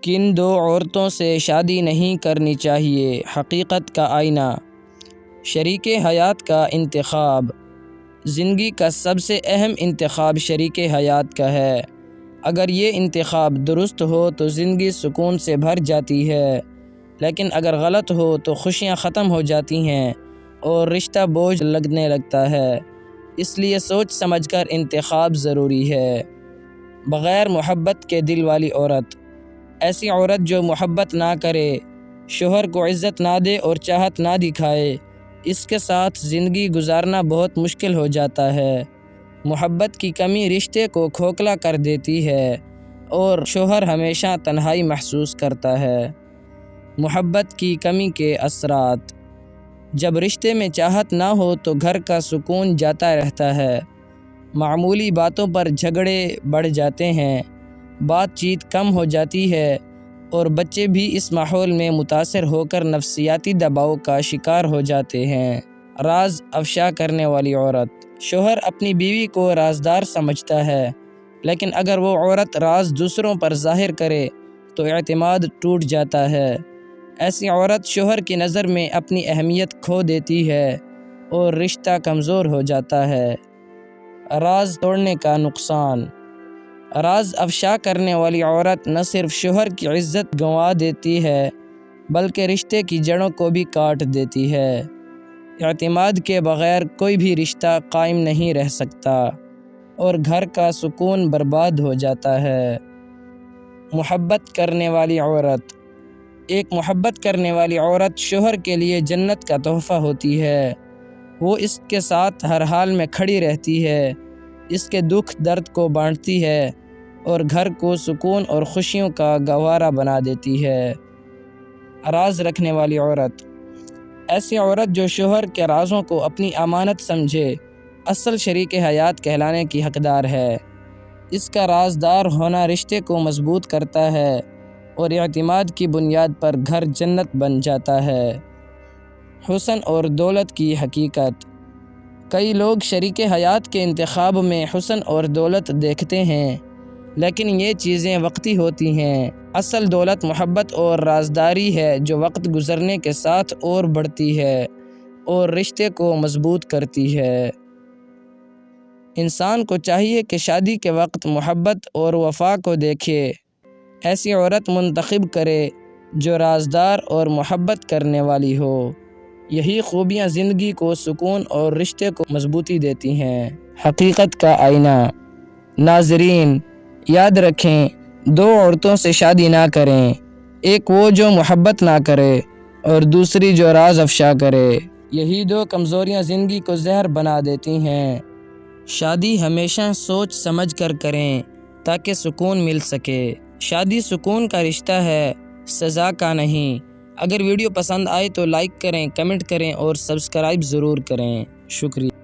کن دو عورتوں سے شادی نہیں کرنی چاہیے؟ حقیقت کا آئینہ۔ شریک حیات کا انتخاب۔ زندگی کا سب سے اہم انتخاب شریک حیات کا ہے۔ اگر یہ انتخاب درست ہو تو زندگی سکون سے بھر جاتی ہے، لیکن اگر غلط ہو تو خوشیاں ختم ہو جاتی ہیں اور رشتہ بوجھ لگنے لگتا ہے۔ اس لیے سوچ سمجھ کر انتخاب ضروری ہے۔ بغیر محبت کے دل والی عورت۔ ایسی عورت جو محبت نہ کرے، شوہر کو عزت نہ دے اور چاہت نہ دکھائے، اس کے ساتھ زندگی گزارنا بہت مشکل ہو جاتا ہے۔ محبت کی کمی رشتے کو کھوکھلا کر دیتی ہے اور شوہر ہمیشہ تنہائی محسوس کرتا ہے۔ محبت کی کمی کے اثرات۔ جب رشتے میں چاہت نہ ہو تو گھر کا سکون جاتا رہتا ہے، معمولی باتوں پر جھگڑے بڑھ جاتے ہیں، بات چیت کم ہو جاتی ہے اور بچے بھی اس ماحول میں متاثر ہو کر نفسیاتی دباؤ کا شکار ہو جاتے ہیں۔ راز افشا کرنے والی عورت۔ شوہر اپنی بیوی کو رازدار سمجھتا ہے، لیکن اگر وہ عورت راز دوسروں پر ظاہر کرے تو اعتماد ٹوٹ جاتا ہے۔ ایسی عورت شوہر کی نظر میں اپنی اہمیت کھو دیتی ہے اور رشتہ کمزور ہو جاتا ہے۔ راز توڑنے کا نقصان۔ راز افشا کرنے والی عورت نہ صرف شوہر کی عزت گنوا دیتی ہے بلکہ رشتے کی جڑوں کو بھی کاٹ دیتی ہے۔ اعتماد کے بغیر کوئی بھی رشتہ قائم نہیں رہ سکتا اور گھر کا سکون برباد ہو جاتا ہے۔ محبت کرنے والی عورت۔ ایک محبت کرنے والی عورت شوہر کے لیے جنت کا تحفہ ہوتی ہے۔ وہ اس کے ساتھ ہر حال میں کھڑی رہتی ہے، اس کے دکھ درد کو بانٹتی ہے اور گھر کو سکون اور خوشیوں کا گہوارہ بنا دیتی ہے۔ راز رکھنے والی عورت۔ ایسی عورت جو شوہر کے رازوں کو اپنی امانت سمجھے، اصل شریک حیات کہلانے کی حقدار ہے۔ اس کا رازدار ہونا رشتے کو مضبوط کرتا ہے اور اعتماد کی بنیاد پر گھر جنت بن جاتا ہے۔ حسن اور دولت کی حقیقت۔ کئی لوگ شریک حیات کے انتخاب میں حسن اور دولت دیکھتے ہیں، لیکن یہ چیزیں وقتی ہوتی ہیں۔ اصل دولت محبت اور رازداری ہے جو وقت گزرنے کے ساتھ اور بڑھتی ہے اور رشتے کو مضبوط کرتی ہے۔ انسان کو چاہیے کہ شادی کے وقت محبت اور وفا کو دیکھے، ایسی عورت منتخب کرے جو رازدار اور محبت کرنے والی ہو۔ یہی خوبیاں زندگی کو سکون اور رشتے کو مضبوطی دیتی ہیں۔ حقیقت کا آئینہ۔ ناظرین، یاد رکھیں، دو عورتوں سے شادی نہ کریں، ایک وہ جو محبت نہ کرے اور دوسری جو راز افشا کرے۔ یہی دو کمزوریاں زندگی کو زہر بنا دیتی ہیں۔ شادی ہمیشہ سوچ سمجھ کر کریں تاکہ سکون مل سکے۔ شادی سکون کا رشتہ ہے، سزا کا نہیں۔ اگر ویڈیو پسند آئے تو لائک کریں، کمنٹ کریں اور سبسکرائب ضرور کریں۔ شکریہ۔